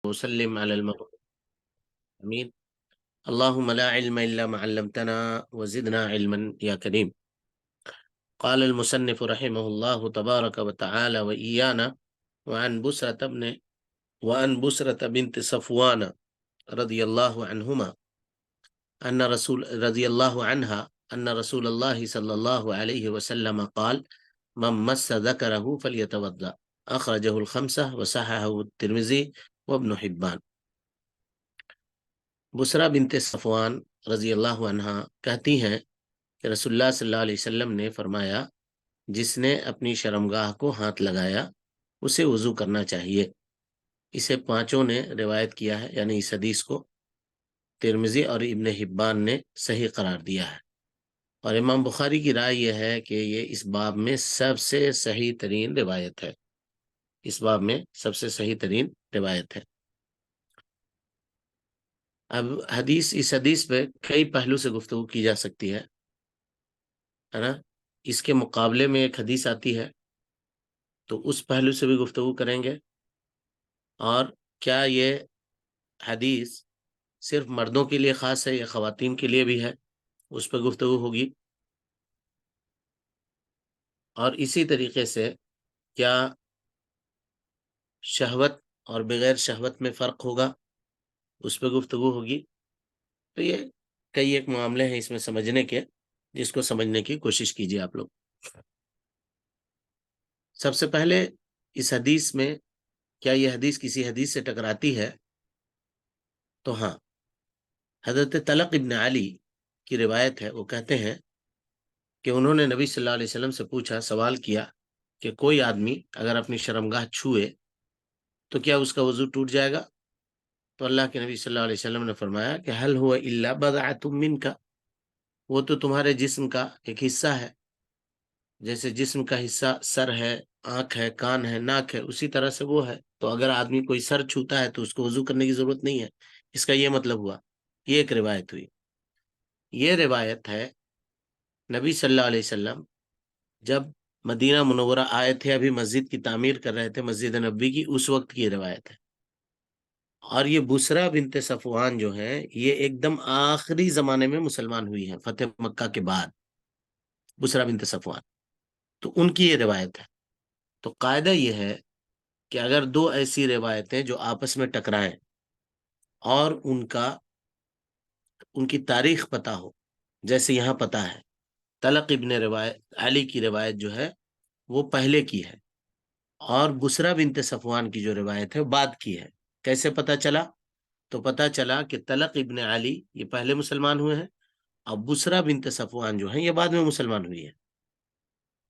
وسلم على المبعوث امين اللهم لا علم الا ما علمتنا وزدنا علما يا كريم. قال المصنف رحمه الله تبارك وتعالى وإيانا وعن بسرة بنت صفوان رضي الله عنهما رضي الله عنها أن رسول الله صلى الله عليه وسلم قال من مس ذكره فليتوضأ أخرجه الخمسة وصححه الترمذي وابن حبان. بسرا بنت صفوان رضی اللہ عنہا کہتی ہیں کہ رسول اللہ صلی اللہ علیہ وسلم نے فرمایا جس نے اپنی شرمگاہ کو ہاتھ لگایا اسے وضو کرنا چاہیے. اسے پانچوں نے روایت کیا ہے، یعنی اس حدیث کو ترمذی اور ابن حبان نے صحیح قرار دیا ہے. اور امام بخاری کی رائے یہ ہے کہ یہ اس باب میں سب سے صحیح ترین روایت ہے. اس باب میں سب سے صحیح ترین روایت ہے. اب اس حدیث پہ کئی پہلو سے گفتگو کی جا سکتی ہے نا. اس کے مقابلے میں ایک حدیث آتی ہے تو اس پہلو سے بھی گفتگو کریں گے. اور کیا یہ حدیث صرف مردوں کے لیے خاص ہے یا خواتین کے لیے بھی ہے، اس پہ گفتگو ہوگی. اور اسی طریقے سے کیا شہوت اور بغیر شہوت میں فرق ہوگا، اس پہ گفتگو ہوگی. تو یہ کئی ایک معاملے ہیں اس میں سمجھنے کے، جس کو سمجھنے کی کوشش کیجیے آپ لوگ. سب سے پہلے اس حدیث میں کیا یہ حدیث کسی حدیث سے ٹکراتی ہے؟ تو ہاں، حضرت طلق ابن علی کی روایت ہے. وہ کہتے ہیں کہ انہوں نے نبی صلی اللہ علیہ وسلم سے پوچھا، سوال کیا کہ کوئی آدمی اگر اپنی شرمگاہ چھوئے تو کیا اس کا وضو ٹوٹ جائے گا؟ تو اللہ کے نبی صلی اللہ علیہ وسلم نے فرمایا کہ حل ہوا الا بضعۃ منک، وہ تو تمہارے جسم کا ایک حصہ ہے. جیسے جسم کا حصہ سر ہے، آنکھ ہے، کان ہے، ناک ہے، اسی طرح سے وہ ہے. تو اگر آدمی کوئی سر چھوتا ہے تو اس کو وضو کرنے کی ضرورت نہیں ہے. اس کا یہ مطلب ہوا. یہ ایک روایت ہوئی. یہ روایت ہے نبی صلی اللہ علیہ وسلم جب مدینہ منورہ آئے تھے، ابھی مسجد کی تعمیر کر رہے تھے، مسجد نبوی کی، اس وقت کی روایت ہے. اور یہ بسرا بنت صفوان جو ہے یہ ایک دم آخری زمانے میں مسلمان ہوئی ہیں، فتح مکہ کے بعد. بسرا بنت صفوان، تو ان کی یہ روایت ہے. تو قاعدہ یہ ہے کہ اگر دو ایسی روایتیں جو آپس میں ٹکرائیں اور ان کی تاریخ پتہ ہو، جیسے یہاں پتہ ہے طلق ابن علی کی روایت جو ہے وہ پہلے کی ہے، اور بسرا بنت صفوان کی جو روایت ہے بعد کی ہے. کیسے پتہ چلا؟ تو پتہ چلا کہ طلق ابن علی یہ پہلے مسلمان ہوئے ہیں، اور بسرا بنت صفوان جو ہیں یہ بعد میں مسلمان ہوئی ہے.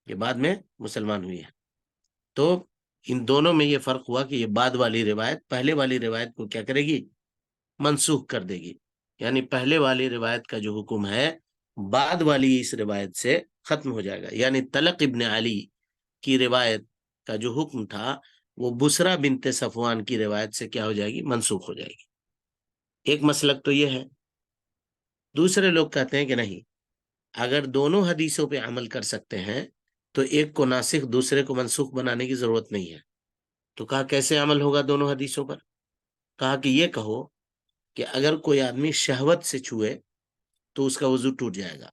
یہ بعد میں مسلمان ہوئی ہے. تو ان دونوں میں یہ فرق ہوا کہ یہ بعد والی روایت پہلے والی روایت کو کیا کرے گی؟ منسوخ کر دے گی. یعنی پہلے والی روایت کا جو حکم ہے بعد والی اس روایت سے ختم ہو جائے گا. یعنی طلق ابن علی کی روایت کا جو حکم تھا وہ بسرا بنت صفوان کی روایت سے کیا ہو جائے گی؟ منسوخ ہو جائے گی. ایک مسلک تو یہ ہے. دوسرے لوگ کہتے ہیں کہ نہیں، اگر دونوں حدیثوں پہ عمل کر سکتے ہیں تو ایک کو ناسخ دوسرے کو منسوخ بنانے کی ضرورت نہیں ہے. تو کہا کیسے عمل ہوگا دونوں حدیثوں پر؟ کہا کہ یہ کہو کہ اگر کوئی آدمی شہوت سے چھوئے تو اس کا وضو ٹوٹ جائے گا،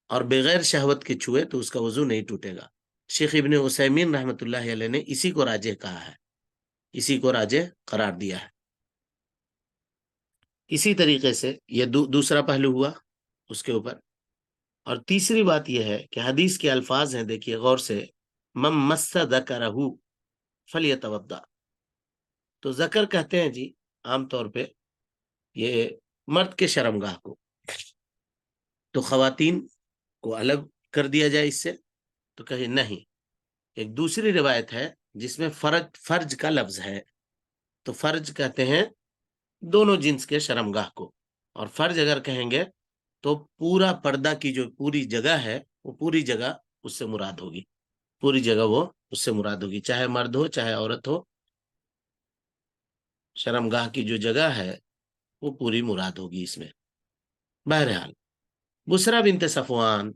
اور بغیر شہوت کے چھوئے تو اس کا وضو نہیں ٹوٹے گا. شیخ ابن عثیمین رحمۃ اللہ علیہ نے اسی کو راجح کہا ہے، اسی کو راجح قرار دیا ہے. اسی طریقے سے یہ دوسرا پہلو ہوا اس کے اوپر. اور تیسری بات یہ ہے کہ حدیث کے الفاظ ہیں، دیکھیے غور سے، من مس ذکرہ فلیتوضا. تو ذکر کہتے ہیں جی عام طور پہ یہ مرد کے شرمگاہ کو، تو خواتین کو الگ کر دیا جائے اس سے. تو کہیں نہیں، ایک دوسری روایت ہے جس میں فرج کا لفظ ہے. تو فرج کہتے ہیں دونوں جنس کے شرمگاہ کو، اور فرج اگر کہیں گے تو پورا پردہ کی جو پوری جگہ ہے وہ پوری جگہ اس سے مراد ہوگی. پوری جگہ وہ اس سے مراد ہوگی، چاہے مرد ہو چاہے عورت ہو، شرمگاہ کی جو جگہ ہے وہ پوری مراد ہوگی اس میں. بہرحال بسرا بنت صفوان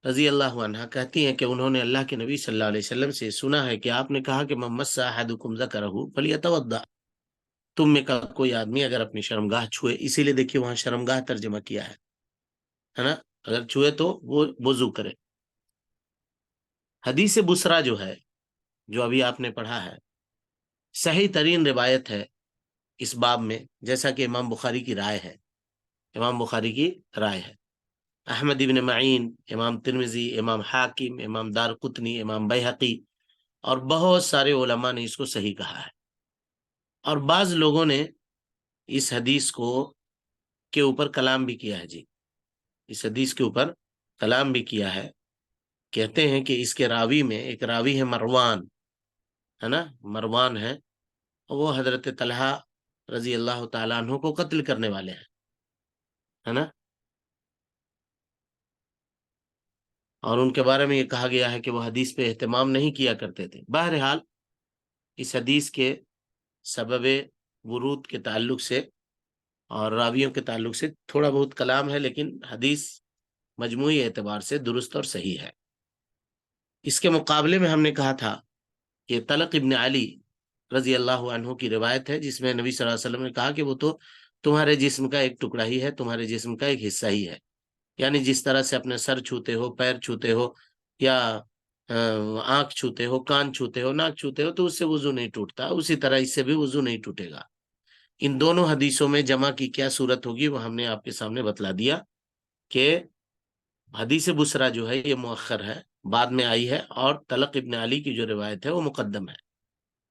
رضی اللہ عنہا کہتی ہیں کہ انہوں نے اللہ کے نبی صلی اللہ علیہ وسلم سے سنا ہے کہ آپ نے کہا کہ من مس احدکم ذکرہ فلیتوضأ، تم میں کا کوئی آدمی اگر اپنی شرمگاہ چھوئے، اسی لیے دیکھیے وہاں شرمگاہ ترجمہ کیا ہے نا، اگر چھوئے تو وہ وضو کرے۔ حدیث بسرا جو ہے، جو ابھی آپ نے پڑھا ہے، صحیح ترین روایت ہے اس باب میں، جیسا کہ امام بخاری کی رائے ہے، امام بخاری کی رائے ہے، احمد ابن معین، امام ترمذی، امام حاکم، امام دار قطنی، امام بیہقی اور بہت سارے علماء نے اس کو صحیح کہا ہے۔ اور بعض لوگوں نے اس حدیث کو کے اوپر کلام بھی کیا ہے جی، اس حدیث کے اوپر کلام بھی کیا ہے، کہتے ہیں کہ اس کے راوی میں ایک راوی ہے مروان، ہے نا، مروان ہے، وہ حضرت طلحہ رضی اللہ تعالیٰ عنہ کو قتل کرنے والے ہیں، ہے نا، اور ان کے بارے میں یہ کہا گیا ہے کہ وہ حدیث پہ اہتمام نہیں کیا کرتے تھے۔ بہرحال اس حدیث کے سبب ورود کے تعلق سے اور راویوں کے تعلق سے تھوڑا بہت کلام ہے، لیکن حدیث مجموعی اعتبار سے درست اور صحیح ہے۔ اس کے مقابلے میں ہم نے کہا تھا کہ طلق ابن علی رضی اللہ عنہ کی روایت ہے، جس میں نبی صلی اللہ علیہ وسلم نے کہا کہ وہ تو تمہارے جسم کا ایک ٹکڑا ہی ہے، تمہارے جسم کا ایک حصہ ہی ہے، یعنی جس طرح سے اپنے سر چھوتے ہو، پیر چھوتے ہو، یا آنکھ چھوتے ہو، کان چھوتے ہو، ناک چھوتے ہو، تو اس سے وضو نہیں ٹوٹتا، اسی طرح اس سے بھی وضو نہیں ٹوٹے گا۔ ان دونوں حدیثوں میں جمع کی کیا صورت ہوگی وہ ہم نے آپ کے سامنے بتلا دیا کہ حدیث بسرا جو ہے یہ مؤخر ہے، بعد میں آئی ہے، اور طلق ابن علی کی جو روایت ہے وہ مقدم ہے۔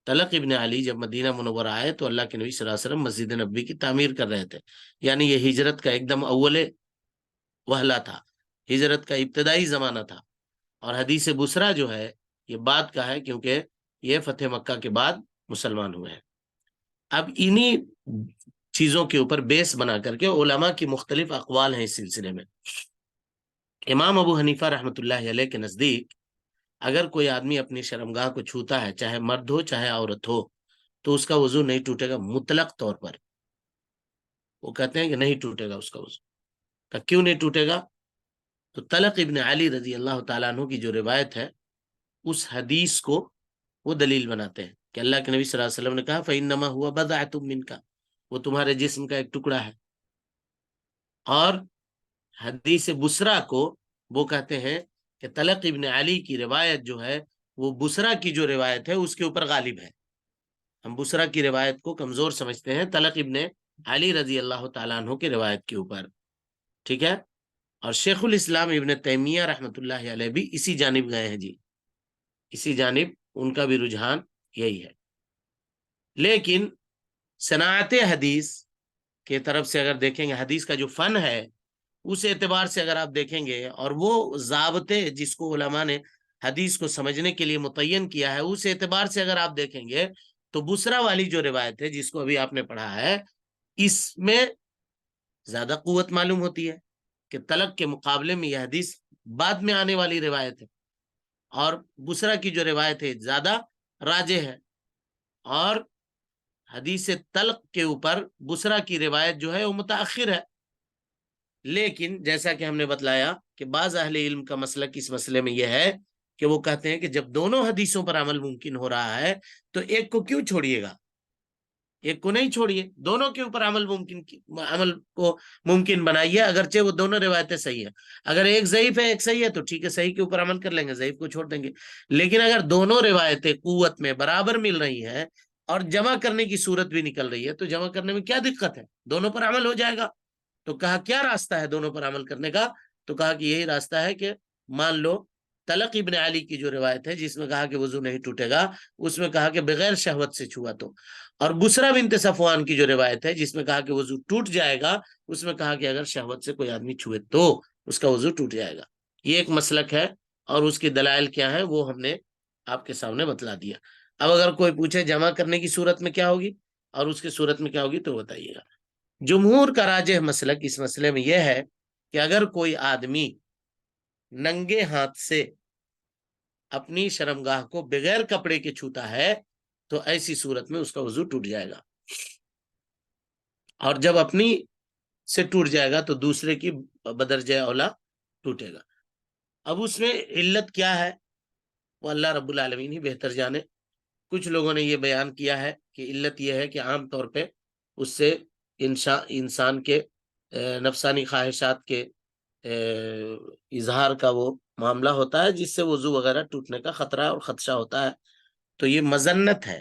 طلق ابن علی جب مدینہ منورہ آئے تو اللہ کے نبی صلی اللہ علیہ وسلم مسجد نبوی کی تعمیر کر رہے تھے، یعنی یہ ہجرت کا ایک دم اول وہلہ تھا، ہجرت کا ابتدائی زمانہ تھا، اور حدیث بسرا جو ہے یہ بعد کا ہے، کیونکہ یہ فتح مکہ کے بعد مسلمان ہوئے ہیں۔ اب انہی چیزوں کے اوپر بیس بنا کر کے علماء کی مختلف اقوال ہیں اس سلسلے میں۔ امام ابو حنیفہ رحمۃ اللہ علیہ کے نزدیک اگر کوئی آدمی اپنی شرمگاہ کو چھوتا ہے، چاہے مرد ہو چاہے عورت ہو، تو اس کا وضو نہیں ٹوٹے گا مطلق طور پر، وہ کہتے ہیں کہ نہیں ٹوٹے گا اس کا وضو۔ کہ کیوں نہیں ٹوٹے گا؟ تو طلق ابن علی رضی اللہ تعالیٰ عنہ کی جو روایت ہے اس حدیث کو وہ دلیل بناتے ہیں کہ اللہ کے نبی صلی اللہ علیہ وسلم نے کہا فَإِنَّمَا هُوَ بَضْعَةٌ مِّنْكَ، وہ تمہارے جسم کا ایک ٹکڑا ہے۔ اور حدیث بسرا کو وہ کہتے ہیں کہ طلق ابن علی کی روایت جو ہے وہ بسرا کی جو روایت ہے اس کے اوپر غالب ہے، ہم بسرا کی روایت کو کمزور سمجھتے ہیں طلق ابن علی رضی اللہ تعالیٰ عنہ کی روایت کے اوپر، ٹھیک ہے۔ اور شیخ الاسلام ابن تیمیہ رحمۃ اللہ علیہ بھی اسی جانب گئے ہیں جی، اسی جانب ان کا بھی رجحان یہی ہے۔ لیکن صناعت حدیث کے طرف سے اگر دیکھیں گے، حدیث کا جو فن ہے اس اعتبار سے اگر آپ دیکھیں گے، اور وہ ضابطے جس کو علماء نے حدیث کو سمجھنے کے لیے متعین کیا ہے اس اعتبار سے اگر آپ دیکھیں گے تو بسرا والی جو روایت ہے جس کو ابھی آپ نے پڑھا ہے اس میں زیادہ قوت معلوم ہوتی ہے کہ طلق کے مقابلے میں یہ حدیث بعد میں آنے والی روایت ہے، اور بسرا کی جو روایت ہے زیادہ راجح ہے، اور حدیث طلق کے اوپر بسرا کی روایت جو ہے وہ متاخر ہے۔ لیکن جیسا کہ ہم نے بتلایا کہ بعض اہل علم کا مسلک اس مسئلے میں یہ ہے کہ وہ کہتے ہیں کہ جب دونوں حدیثوں پر عمل ممکن ہو رہا ہے تو ایک کو کیوں چھوڑیے گا، ایک کو نہیں چھوڑیے، دونوں کے اوپر عمل کو ممکن بنائیے، اگرچہ وہ دونوں روایتیں صحیح ہیں۔ اگر ایک ضعیف ہے ایک صحیح ہے تو ٹھیک ہے، صحیح کے اوپر عمل کر لیں گے، ضعیف کو چھوڑ دیں گے۔ لیکن اگر دونوں روایتیں قوت میں برابر مل رہی ہیں اور جمع کرنے کی صورت بھی نکل رہی ہے تو جمع کرنے میں کیا دقت ہے، دونوں پر عمل ہو جائے گا۔ تو کہا کیا راستہ ہے دونوں پر عمل کرنے کا؟ تو کہا کہ یہی راستہ ہے کہ مان لو طلق ابن علی کی جو روایت ہے جس میں کہا کہ وضو نہیں ٹوٹے گا، اس میں کہا کہ بغیر شہوت سے چھوا تو، اور بسرا بنت صفوان کی جو روایت ہے جس میں کہا کہ وضو ٹوٹ جائے گا، اس میں کہا کہ اگر شہوت سے کوئی آدمی چھوئے تو اس کا وضو ٹوٹ جائے گا۔ یہ ایک مسلک ہے، اور اس کی دلائل کیا ہے وہ ہم نے آپ کے سامنے بتلا دیا۔ اب اگر کوئی پوچھے جمع کرنے کی صورت میں کیا ہوگی اور اس کی صورت میں کیا ہوگی تو بتائیے گا۔ جمہور کا راجح مسلک اس مسئلے میں یہ ہے کہ اگر کوئی آدمی ننگے ہاتھ سے اپنی شرمگاہ کو بغیر کپڑے کے چھوتا ہے تو ایسی صورت میں اس کا وضو ٹوٹ جائے گا، اور جب اپنی سے ٹوٹ جائے گا تو دوسرے کی بدرجہ اولا ٹوٹے گا۔ اب اس میں علت کیا ہے وہ اللہ رب العالمین ہی بہتر جانے. کچھ لوگوں نے یہ بیان کیا ہے کہ علت یہ ہے کہ عام طور پہ اس سے انسان کے نفسانی خواہشات کے اظہار کا وہ معاملہ ہوتا ہے، جس سے وضو وغیرہ ٹوٹنے کا خطرہ اور خدشہ ہوتا ہے. تو یہ مذنت ہے،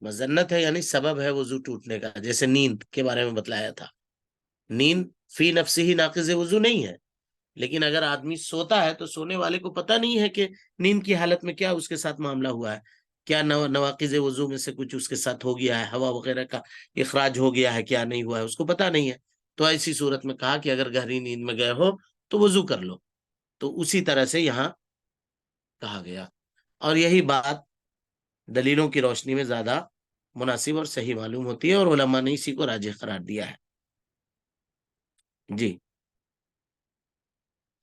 مذنت ہے یعنی سبب ہے وضو ٹوٹنے کا. جیسے نیند کے بارے میں بتلایا تھا، نیند فی نفسی ہی ناقض وضو نہیں ہے، لیکن اگر آدمی سوتا ہے تو سونے والے کو پتہ نہیں ہے کہ نیند کی حالت میں کیا اس کے ساتھ معاملہ ہوا ہے، کیا نواقض وضو میں سے کچھ اس کے ساتھ ہو گیا ہے، ہوا وغیرہ کا اخراج ہو گیا ہے، کیا نہیں ہوا ہے اس کو پتہ نہیں ہے. تو ایسی صورت میں کہا کہ اگر گہری نیند میں گئے ہو تو وضو کر لو. تو اسی طرح سے یہاں کہا گیا، اور یہی بات دلیلوں کی روشنی میں زیادہ مناسب اور صحیح معلوم ہوتی ہے، اور علماء نے اسی کو راجح قرار دیا ہے. جی،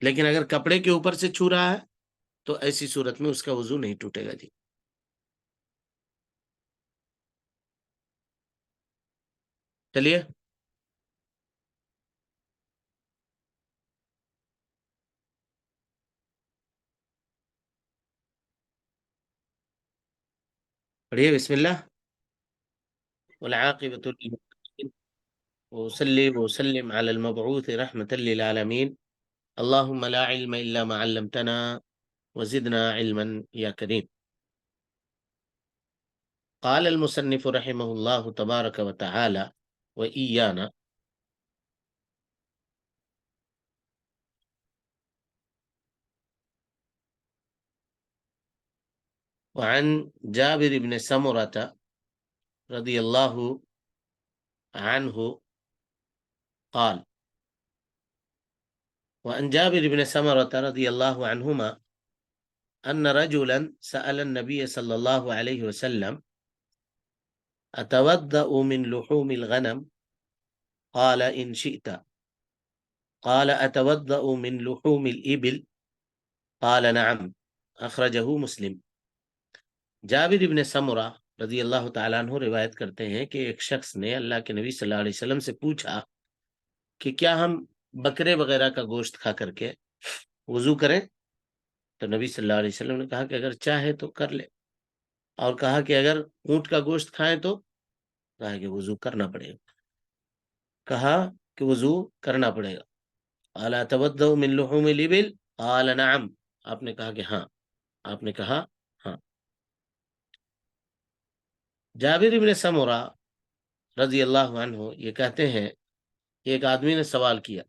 لیکن اگر کپڑے کے اوپر سے چھو رہا ہے تو ایسی صورت میں اس کا وضو نہیں ٹوٹے گا. جی چلیے. پڑھیے بسم اللہ. والعاقبۃ للمتقین وصلی وسلم علی المبعوث رحمۃ للعالمین. اللهم لا علم الا ما علمتنا وزدنا علما یا کریم. قال المصنف رحمه الله تبارك وتعالى وإيانا. وعن جابر بن سمرة رضي الله عنه قال. وعن جابر بن سمرة رضي الله عنهما أن رجلا سأل النبي صلى الله عليه وسلم أتوضأ من لحوم الغنم؟ قال إن شئت. قال أتوضأ من لحوم الإبل؟ قال نعم. أخرجه مسلم. جابر بن سمرہ رضی اللہ تعالیٰ عنہ روایت کرتے ہیں کہ ایک شخص نے اللہ کے نبی صلی اللہ علیہ وسلم سے پوچھا کہ کیا ہم بکرے وغیرہ کا گوشت کھا کر کے وضو کریں؟ تو نبی صلی اللہ علیہ وسلم نے کہا کہ اگر چاہے تو کر لے، اور کہا کہ اگر اونٹ کا گوشت کھائیں تو کہا کہ وضو کرنا پڑے گا. کہا کہ وضو کرنا پڑے گا. قال اتوضأ من لحوم الابل؟ قال نعم. آپ نے کہا کہ ہاں. آپ نے کہا ہاں. جابر بن سمرہ رضی اللہ عنہ یہ کہتے ہیں ایک آدمی نے سوال کیا.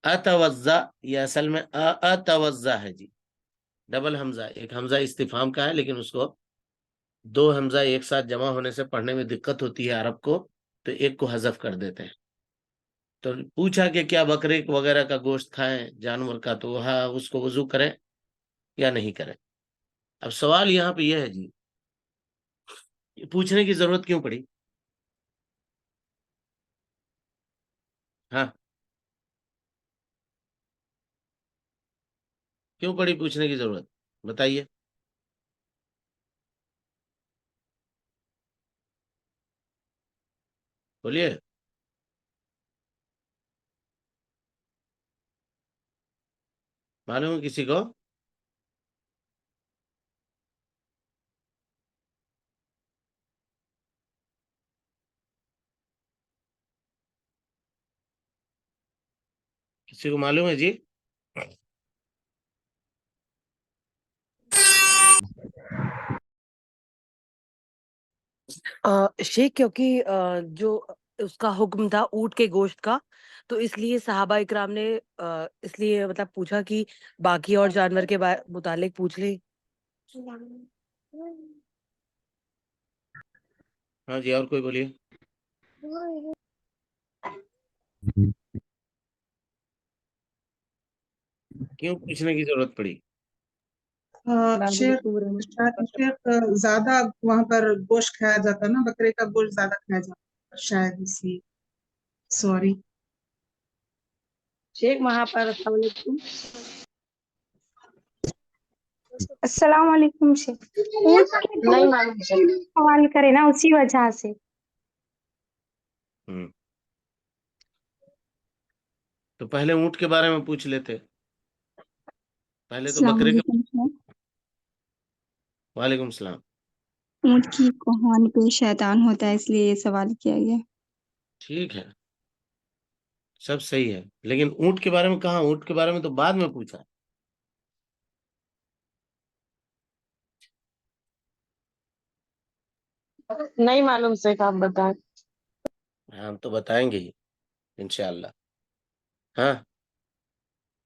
اتوضا یہ اصل میں اتوضا ہے جی، ڈبل حمزہ، ایک حمزہ استفہام کا ہے لیکن اس کو دو حمزہ ایک ساتھ جمع ہونے سے پڑھنے میں دقت ہوتی ہے عرب کو، تو ایک کو حذف کر دیتے ہیں. تو پوچھا کہ کیا بکرے وغیرہ کا گوشت کھائیں جانور کا، تو ہاں اس کو وضو کریں یا نہیں کریں. اب سوال یہاں پہ یہ ہے جی، پوچھنے کی ضرورت کیوں پڑی؟ ہاں کیوں پڑی پوچھنے کی ضرورت، بتائیے. بولیے. معلوم ہے کسی کو؟ کسی کو معلوم ہے جی؟ شیخ کیونکہ جو اس کا حکم تھا اونٹ کے گوشت کا، تو اس لیے صحابہ اکرام نے اس لیے مطلب پوچھا کہ باقی اور جانور کے متعلق پوچھ لیں. ہاں جی، اور کوئی بولیے. کیوں پوچھنے کی ضرورت پڑی؟ شیخ زیادہ وہاں پر گوشت کھایا جاتا نا، بکرے کا گوشت زیادہ کھایا جاتا شاید اس لیے. سوری شیخ وہاں پر السلام علیکم شیخ. اونٹ کے نہیں دودھ معلوم کے لیے سوال کرے نا اسی وجہ سے. تو پہلے اونٹ کے بارے میں پوچھ لیتے. پہلے تو السلام بکرے کا. علیکم شیخ. وعلیکم السلام. اونٹ کی کوہان پہ شیطان ہوتا ہے اس لیے یہ سوال کیا گیا. ٹھیک ہے، سب صحیح ہے، لیکن اونٹ کے بارے میں کہاں؟ اونٹ کے بارے میں تو بعد میں پوچھا. نہیں معلوم شیخ، آپ بتائیں. ہم تو بتائیں گے ہی انشاءاللہ. ہاں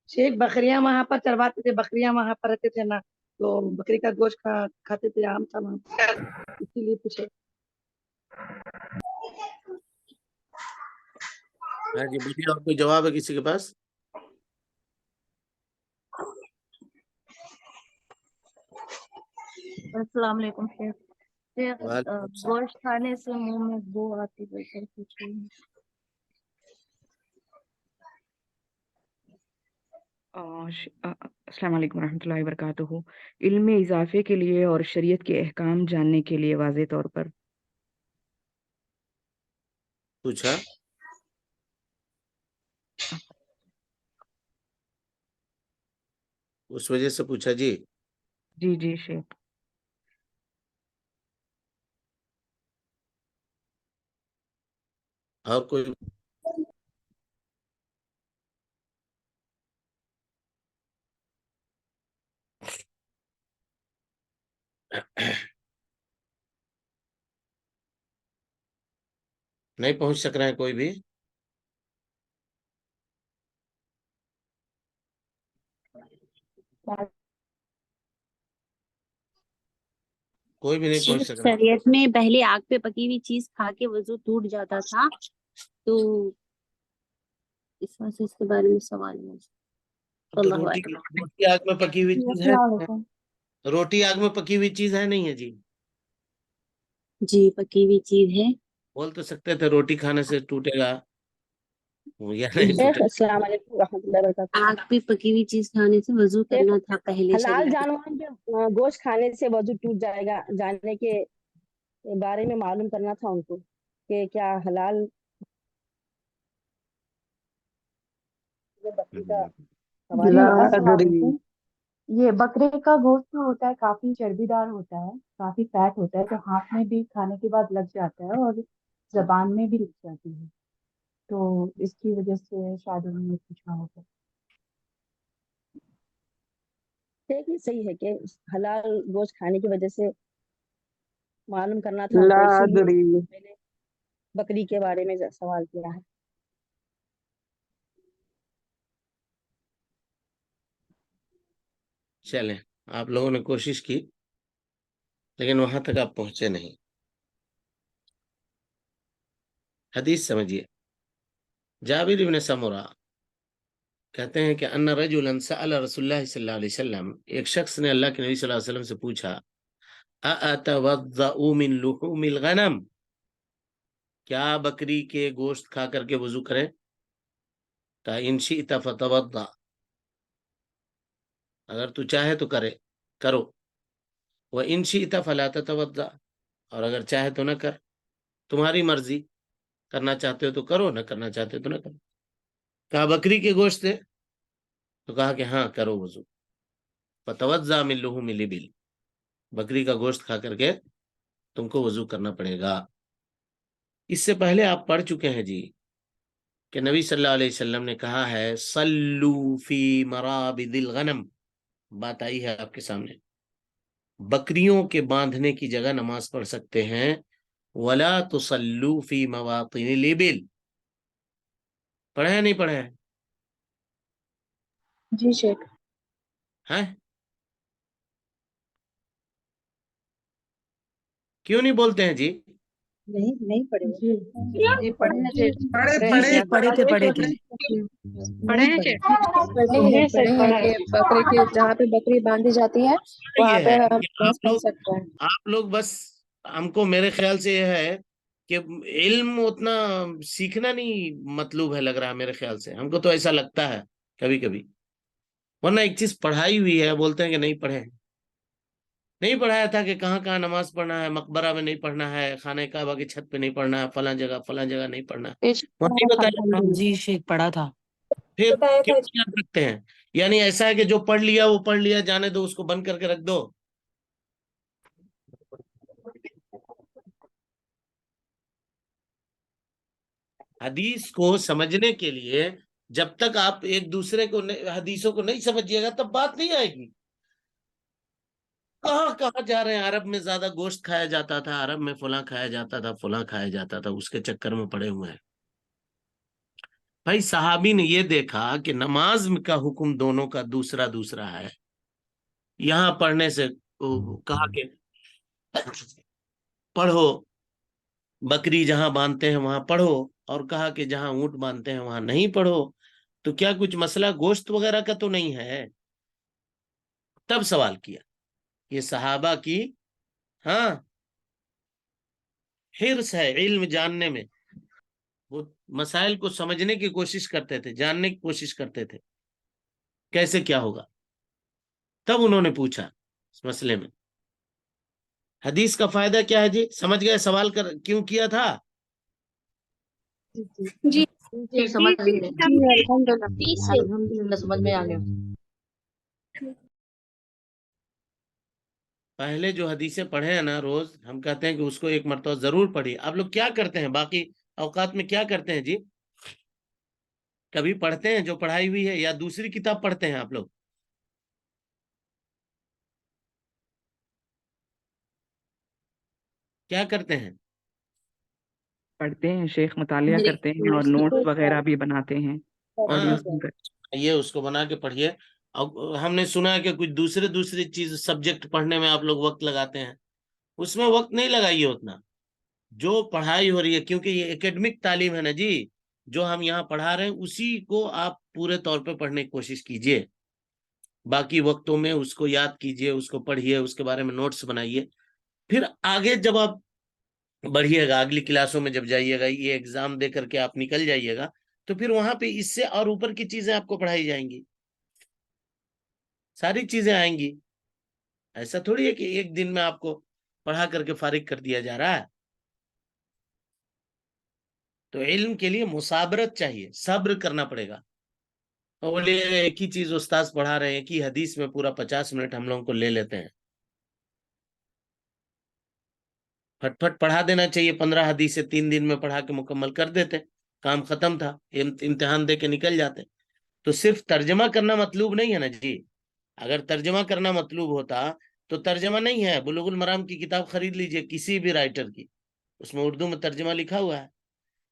شیخ بکریاں وہاں پر چرواتے تھے، بکریاں وہاں پر رہتے تھے نا، تو بکری کا گوشت کھاتے تھے، عام تھا وہاں پر، اسی لیے پوچھے. ہاں جی، بولیے، اور کوئی جواب ہے کسی کے پاس؟ السلام علیکم شیخ. شیخ وعلیکم السلام. گوشت کھانے سے منہ میں بو آتی ہے، سر کچھ نہیں. السلام علیکم ورحمۃ اللہ وبرکاتہ. علم میں اضافے کے لیے اور شریعت کے احکام جاننے کے لیے واضح طور پر پوچھا. اس وجہ سے پوچھا جی. جی جی شیخ. اور کوئی؟ نہیں پہنچ سک رہے ہیں کوئی بھی؟ کوئی بھی نہیں پہنچ سک رہا. شریعت میں پہلے آگ پہ پکی ہوئی چیز کھا کے وضو ٹوٹ جاتا تھا، تو اس وجہ سے اس کے بارے میں سوال ہے. تو اللہ روٹی اعلم. روٹی آگ میں پکی ہوئی چیز ہے؟ السلام علیکم. روٹی آگ میں پکی ہوئی چیز ہے نہیں ہے جی؟ جی پکی ہوئی چیز ہے. بول تو سکتے تھے روٹی کھانے سے ٹوٹے گا یا نہیں شیخ ٹوٹے. السلام علیکم ورحمۃ اللہ وبرکاتہ. آگ پہ پکی ہوئی چیز کھانے سے وضو شیخ کرنا تھا پہلے حلال شریعت. جانوروں کے گوشت کھانے سے وضو ٹوٹ جائے گا، جاننے کے بارے میں معلوم کرنا تھا ان کو کہ کیا حلال بکری کا سوال جی ہے. السلام علیکم. یہ بکرے کا گوشت جو ہوتا ہے کافی چربی دار ہوتا ہے، کافی فیٹ ہوتا ہے، جو ہاتھ میں بھی کھانے کے بعد لگ جاتا ہے اور زبان میں بھی لگ جاتی ہے، تو اس کی وجہ سے شاید انہوں نے پوچھا ہوگا. شیخ یہ صحیح ہے کہ حلال گوشت کھانے کی وجہ سے معلوم کرنا تھا ان کو، اسی لیے میں نے بکری کے بارے میں سوال کیا ہے. چلیں، آپ لوگوں نے کوشش کی لیکن وہاں تک آپ پہنچے نہیں. حدیث سمجھیے. جابر بن سمرہ کہتے ہیں کہ ان رجلا سأل رسول اللہ صلی اللہ علیہ وسلم، ایک شخص نے اللہ کے نبی صلی اللہ علیہ وسلم سے پوچھا، اَأَتَوَضَّأُ مِن لُحُومِ الْغَنَمِ، کیا بکری کے گوشت کھا کر کے وضو کریں؟ ان شئت فتوضأ، اگر تو چاہے تو کرو، وَإِن شئت فلا تتوضأ، اور اگر چاہے تو نہ کر، تمہاری مرضی، کرنا چاہتے ہو تو کرو، نہ کرنا چاہتے ہو تو نہ کرو. کہا بکری کے گوشت سے؟ تو کہا کہ ہاں کرو وضو. فتوضأ من لحوم الإبل، بکری کا گوشت کھا کر کے تم کو وضو کرنا پڑے گا. اس سے پہلے آپ پڑھ چکے ہیں جی کہ نبی صلی اللہ علیہ وسلم نے کہا ہے صلو فی مرابض الغنم، بات آئی ہے آپ کے سامنے، بکریوں کے باندھنے کی جگہ نماز پڑھ سکتے ہیں. ولا تصلوا فی مواطن الابل، پڑھے ہیں نہیں پڑھے ہیں؟ جی شیخ. ہیں کیوں نہیں بولتے ہیں جی؟ نہیں پڑے. جی پڑھے ہیں شیخ. پڑھے جی پڑھے شیخ پڑھے تھے پڑھے تھے. پڑھے ہیں شیخ؟ پڑھے ہیں کہ بکرے کے جہاں پہ بکری باندھی جاتی ہے وہاں یہ پہ ہے ہم کہ نماز پڑھ سکتے ہیں. آپ لوگ بس، ہم کو میرے خیال سے یہ ہے کہ علم اتنا سیکھنا نہیں مطلوب ہے، لگ رہا ہے میرے خیال سے، ہم کو تو ایسا لگتا ہے کبھی کبھی. ورنہ ایک چیز پڑھائی ہوئی ہے، بولتے ہیں کہ نہیں پڑھے ہیں. نہیں پڑھایا تھا کہ کہاں کہاں نماز پڑھنا ہے، مقبرہ میں نہیں پڑھنا ہے، خانہ کعبہ کی چھت پہ نہیں پڑھنا ہے، فلاں جگہ نہیں پڑھنا ہے. وہ نہیں بتایا. جی شیخ پڑھا تھا. پھر کیوں یاد رکھتے ہیں؟ یعنی ایسا ہے کہ جو پڑھ لیا وہ پڑھ لیا، جانے دو، اس کو بند کر کے رکھ دو. حدیث کو سمجھنے کے لیے جب تک آپ ایک دوسرے کو حدیثوں کو نہیں سمجھیے گا تب بات نہیں آئے گی. کہاں کہاں جا رہے ہیں؟ عرب میں زیادہ گوشت کھایا جاتا تھا، عرب میں فلاں کھایا جاتا تھا، فلاں کھایا جاتا تھا، اس کے چکر میں پڑے ہوئے ہیں. بھائی صحابی نے یہ دیکھا کہ نماز کا حکم دونوں کا دوسرا دوسرا ہے. یہاں پڑھنے سے کہا کہ پڑھو، بکری جہاں باندھتے ہیں وہاں پڑھو، اور کہا کہ جہاں اونٹ باندھتے ہیں وہاں نہیں پڑھو. تو کیا کچھ مسئلہ گوشت وغیرہ کا تو نہیں ہے؟ تب سوال کیا. یہ صحابہ کی ہاں حرص ہے علم جاننے میں. وہ مسائل کو سمجھنے کی کوشش کرتے تھے، جاننے کی کوشش کرتے تھے کیسے کیا ہوگا. تب انہوں نے پوچھا اس مسئلے میں. حدیث کا فائدہ کیا ہے جی؟ سمجھ گئے سوال کیوں کیا تھا؟ جی جی سمجھ جی گئے. جی الحمدللہ تیس سے الحمدللہ سمجھ میں آ گیا. پہلے جو حدیثیں پڑھے ہیں نا روز، ہم کہتے ہیں کہ اس کو ایک مرتبہ ضرور پڑھی. آپ لوگ کیا کرتے ہیں باقی اوقات میں؟ کیا کرتے ہیں جی؟ کبھی پڑھتے ہیں جو پڑھائی ہوئی ہے یا دوسری کتاب پڑھتے ہیں آپ لوگ؟ کیا کرتے ہیں؟ پڑھتے ہیں شیخ، مطالعہ کرتے ہیں اور نوٹس وغیرہ بھی بناتے ہیں آڈیو سن کر. یہ اس کو بنا کے پڑھیے. اب ہم نے سنا ہے کہ کچھ دوسری چیز سبجیکٹ پڑھنے میں آپ لوگ وقت لگاتے ہیں. اس میں وقت نہیں لگائیے اتنا. جو پڑھائی ہو رہی ہے، کیونکہ یہ ایکیڈمک تعلیم ہے نا جی، جو ہم یہاں پڑھا رہے ہیں اسی کو آپ پورے طور پہ پڑھنے کی کوشش کیجیے. باقی وقتوں میں اس کو یاد کیجیے، اس کو پڑھیے، اس کے بارے میں نوٹس بنائیے. پھر آگے جب آپ بڑھیے گا، اگلی کلاسوں میں جب جائیے گا، یہ ایگزام دے کر کے آپ نکل جائیے گا، تو پھر وہاں پہ اس سے اور اوپر کی چیزیں آپ کو پڑھائی جائیں گی، ساری چیزیں آئیں گی. ایسا تھوڑی ہے کہ ایک دن میں آپ کو پڑھا کر کے فارغ کر دیا جا رہا ہے. تو علم کے لیے مثابرت چاہیے، صبر کرنا پڑے گا. اور بولے ایک ہی چیز استاذ پڑھا رہے ہیں، ایک ہی حدیث میں پورا 50 منٹ ہم لوگوں کو لے لیتے ہیں. پھٹ پھٹ پڑھا دینا چاہیے. 15 حدیثیں 3 دن میں پڑھا کے مکمل کر دیتے، کام ختم تھا، امتحان دے کے نکل جاتے. تو صرف ترجمہ کرنا مطلوب نہیں ہے نا جی. اگر ترجمہ کرنا مطلوب ہوتا تو ترجمہ نہیں ہے. بلوغ المرام کی کتاب خرید لیجئے کسی بھی رائٹر کی، اس میں اردو میں ترجمہ لکھا ہوا ہے.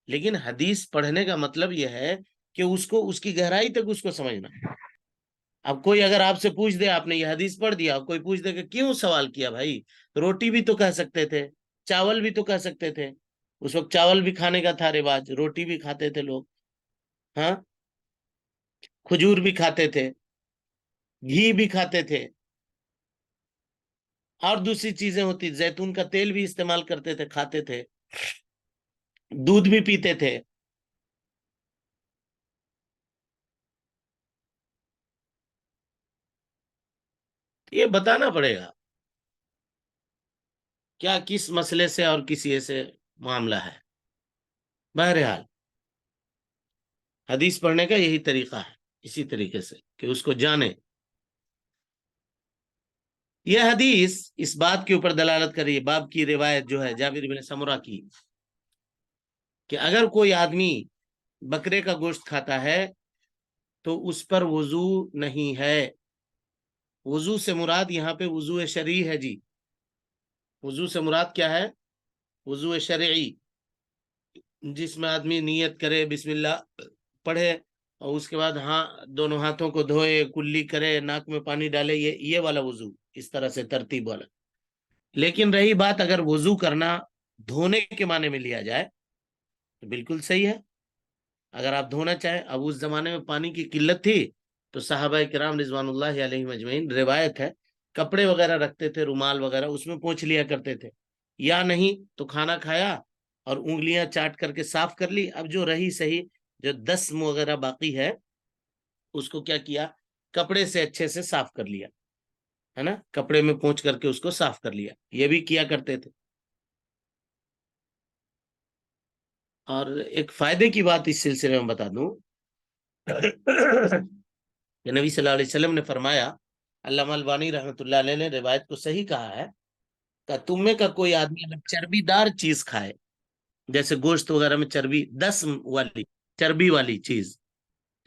لیکن حدیث پڑھنے کا مطلب یہ ہے کہ اس کو اس کی گہرائی تک اس کو سمجھنا. اب کوئی اگر آپ سے پوچھ دے آپ نے یہ حدیث پڑھ دیا، کوئی پوچھ دے کہ کیوں سوال کیا بھائی؟ روٹی بھی تو کہہ سکتے تھے، چاول بھی تو کہہ سکتے تھے. اس وقت چاول بھی کھانے کا تھا رواج، روٹی بھی کھاتے تھے لوگ، ہاں کھجور بھی کھاتے تھے، گھی بھی کھاتے تھے، اور دوسری چیزیں ہوتی، زیتون کا تیل بھی استعمال کرتے تھے، کھاتے تھے، دودھ بھی پیتے تھے. یہ بتانا پڑے گا کیا کس مسئلے سے اور کسی سے معاملہ ہے. بہرحال حدیث پڑھنے کا یہی طریقہ ہے، اسی طریقے سے کہ اس کو جانے. یہ حدیث اس بات کے اوپر دلالت کر رہی ہے، باب کی روایت جو ہے جابر بن سمرہ کی، کہ اگر کوئی آدمی بکرے کا گوشت کھاتا ہے تو اس پر وضو نہیں ہے. وضو سے مراد یہاں پہ وضو شرعی ہے جی. وضو سے مراد کیا ہے؟ وضو شرعی، جس میں آدمی نیت کرے، بسم اللہ پڑھے، اور اس کے بعد دونوں ہاتھوں کو دھوئے، کلی کرے، ناک میں پانی ڈالے، یہ والا وضو، اس طرح سے ترتیب والا. لیکن رہی بات اگر وضو کرنا دھونے کے معنی میں لیا جائے تو بالکل صحیح ہے. اگر آپ دھونا چاہیں، اب اس زمانے میں پانی کی قلت تھی تو صحابہ کرام رضوان اللہ علیہ مجمعین، روایت ہے کپڑے وغیرہ رکھتے تھے، رومال وغیرہ، اس میں پوچھ لیا کرتے تھے. یا نہیں تو کھانا کھایا اور انگلیاں چاٹ کر کے صاف کر لی. اب جو رہی صحیح، جو دسم وغیرہ باقی ہے، اس کو کیا کیا؟ کپڑے سے اچھے سے صاف کر لیا، ہے نا، کپڑے میں پوچھ کر کے اس کو صاف کر لیا. یہ بھی کیا کرتے تھے. اور ایک فائدے کی بات اس سلسلے میں بتا دوں، کہ نبی صلی اللہ علیہ وسلم نے فرمایا، علامہ البانی رحمۃ اللہ علیہ نے روایت کو صحیح کہا ہے، کہ تم میں کا کوئی آدمی اگر چربی دار چیز کھائے، جیسے گوشت وغیرہ میں چربی، والی چربی والی چیز،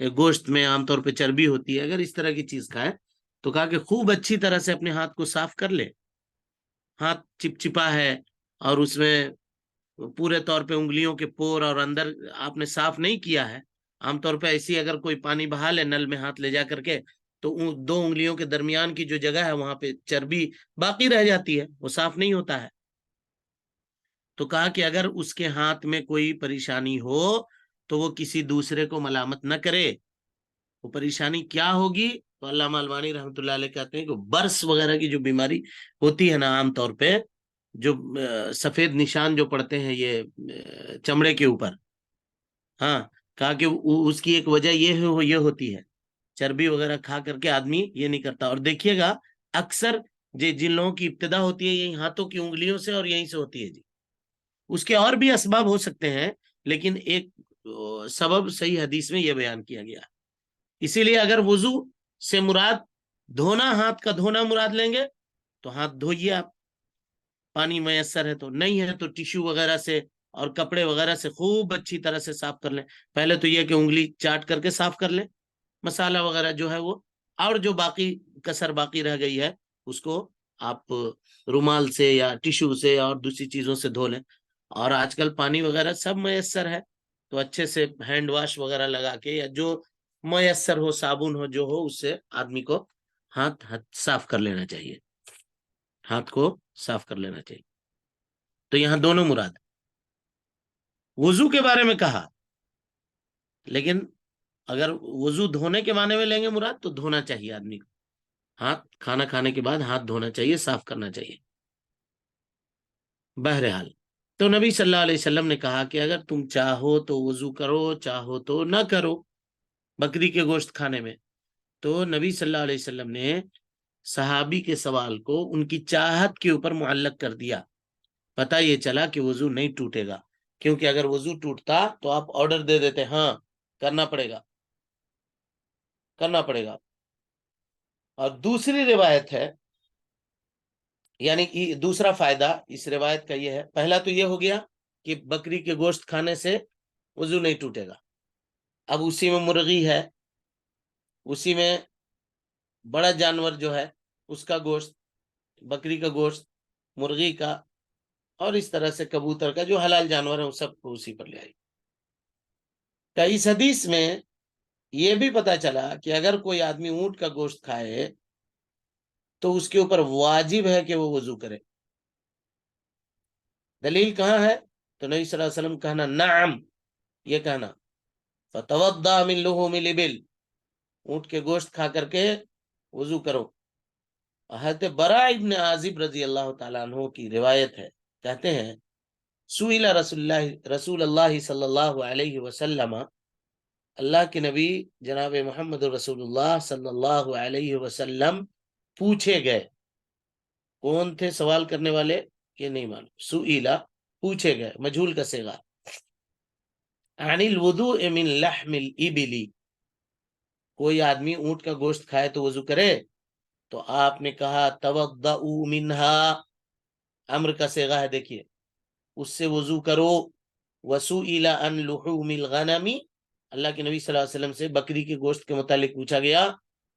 گوشت میں عام طور پہ چربی ہوتی ہے، اگر اس طرح کی چیز کھائے تو کہا کہ خوب اچھی طرح سے اپنے ہاتھ کو صاف کر لے. ہاتھ چپچپا ہے اور اس میں پورے طور پہ انگلیوں کے پور اور اندر آپ نے صاف نہیں کیا ہے. عام طور پہ ایسی اگر کوئی پانی بہا لے نل میں ہاتھ لے جا کر کے، تو دو انگلیوں کے درمیان کی جو جگہ ہے وہاں پہ چربی باقی رہ جاتی ہے، وہ صاف نہیں ہوتا ہے. تو کہا کہ اگر اس کے ہاتھ میں کوئی پریشانی ہو تو وہ کسی دوسرے کو ملامت نہ کرے. وہ پریشانی کیا ہوگی؟ تو علامہ البانی رحمۃ اللہ علیہ کہتے ہیں کہ برس وغیرہ کی جو بیماری ہوتی ہے نا، عام طور پہ جو سفید نشان جو پڑتے ہیں یہ چمڑے کے اوپر، ہاں، کہا کہ اس کی ایک وجہ یہ ہوتی ہے، چربی وغیرہ کھا کر کے آدمی یہ نہیں کرتا. اور دیکھیے گا اکثر جن لوگوں کی ابتدا ہوتی ہے یہی ہاتھوں کی انگلیوں سے اور یہیں سے ہوتی ہے جی. اس کے اور بھی اسباب ہو سکتے ہیں، لیکن ایک سبب صحیح حدیث میں یہ بیان کیا گیا. اسی لیے اگر وضو سے مراد دھونا، ہاتھ کا دھونا مراد لیں گے تو ہاتھ دھوئیے آپ، پانی میسر ہے تو، نہیں ہے تو ٹیشو وغیرہ سے اور کپڑے وغیرہ سے خوب اچھی طرح سے صاف کر لیں. پہلے تو یہ کہ انگلی چاٹ کر کے صاف کر لیں، مسالہ وغیرہ جو ہے وہ، اور جو باقی کسر باقی رہ گئی ہے اس کو آپ رومال سے یا ٹیشو سے اور دوسری چیزوں سے دھو لیں. اور آج کل پانی وغیرہ سب میسر ہے، تو اچھے سے ہینڈ واش وغیرہ لگا کے یا جو میسر ہو، صابن ہو، جو ہو، اس سے آدمی کو ہاتھ صاف کر لینا چاہیے، ہاتھ کو صاف کر لینا چاہیے. تو یہاں دونوں مراد، وضو کے بارے میں کہا، لیکن اگر وضو دھونے کے معنی میں لیں گے مراد تو دھونا چاہیے آدمی کو، ہاتھ کھانا کھانے کے بعد ہاتھ دھونا چاہیے، صاف کرنا چاہیے. بہرحال تو نبی صلی اللہ علیہ وسلم نے کہا کہ اگر تم چاہو تو وضو کرو، چاہو تو نہ کرو بکری کے گوشت کھانے میں. تو نبی صلی اللہ علیہ وسلم نے صحابی کے سوال کو ان کی چاہت کے اوپر معلق کر دیا. پتہ یہ چلا کہ وضو نہیں ٹوٹے گا، کیونکہ اگر وضو ٹوٹتا تو آپ آرڈر دے دیتے، ہاں کرنا پڑے گا، کرنا پڑے گا. اور دوسری روایت ہے، یعنی کہ دوسرا فائدہ اس روایت کا یہ ہے، پہلا تو یہ ہو گیا کہ بکری کے گوشت کھانے سے وضو نہیں ٹوٹے گا. اب اسی میں مرغی ہے، اسی میں بڑا جانور جو ہے اس کا گوشت، بکری کا گوشت، مرغی کا، اور اس طرح سے کبوتر کا، جو حلال جانور ہے وہ سب کو اسی پر لے آئی. تو اس حدیث میں یہ بھی پتا چلا کہ اگر کوئی آدمی اونٹ کا گوشت کھائے تو اس کے اوپر واجب ہے کہ وہ وضو کرے. دلیل کہاں ہے؟ تو نبی صلی اللہ علیہ وسلم کہنا نعم، یہ کہنا فتوضا من لحوم الابل، اونٹ کے گوشت کھا کر کے وضو کرو. حضرت براء ابن عازب رضی اللہ تعالیٰ عنہ کی روایت ہے، کہتے ہیں سئل رسول اللہ صلی اللہ علیہ وسلم، اللہ کے نبی جناب محمد رسول اللہ صلی اللہ علیہ وسلم پوچھے گئے. کون تھے سوال کرنے والے یہ نہیں معلوم، سئیلا پوچھے گئے، مجہول کا صیغہ، عن الوضوء من لحم الابل، کوئی آدمی اونٹ کا گوشت کھائے تو وضو کرے؟ تو آپ نے کہا توضؤ منها، امر کا صیغہ ہے، دیکھیے، اس سے وضو کرو. وسئل عن لحوم الغنم، اللہ کے نبی صلی اللہ علیہ وسلم سے بکری کے گوشت کے متعلق پوچھا گیا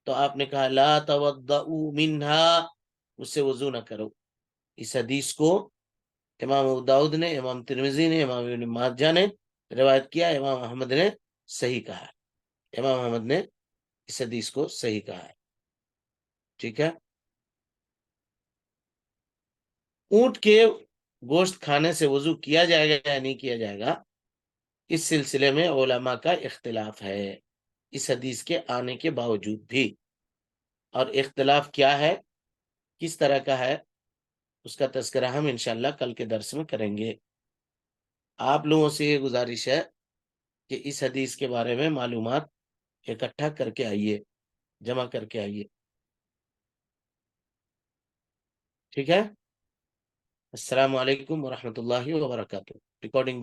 تو آپ نے کہا لا توضؤ منها، اس سے وضو نہ کرو. اس حدیث کو امام ابو داؤد نے، امام ترمذی نے، امام ابن ماجہ نے روایت کیا، امام احمد نے صحیح کہا ہے، امام احمد نے اس حدیث کو صحیح کہا ہے. ٹھیک ہے. اونٹ کے گوشت کھانے سے وضو کیا جائے گا یا نہیں کیا جائے گا، اس سلسلے میں علماء کا اختلاف ہے، اس حدیث کے آنے کے باوجود بھی. اور اختلاف کیا ہے، کس طرح کا ہے، اس کا تذکرہ ہم انشاءاللہ کل کے درس میں کریں گے. آپ لوگوں سے یہ گزارش ہے کہ اس حدیث کے بارے میں معلومات اکٹھا کر کے آئیے، جمع کر کے آئیے. ٹھیک ہے. السلام علیکم ورحمۃ اللہ وبرکاتہ. ریکارڈنگ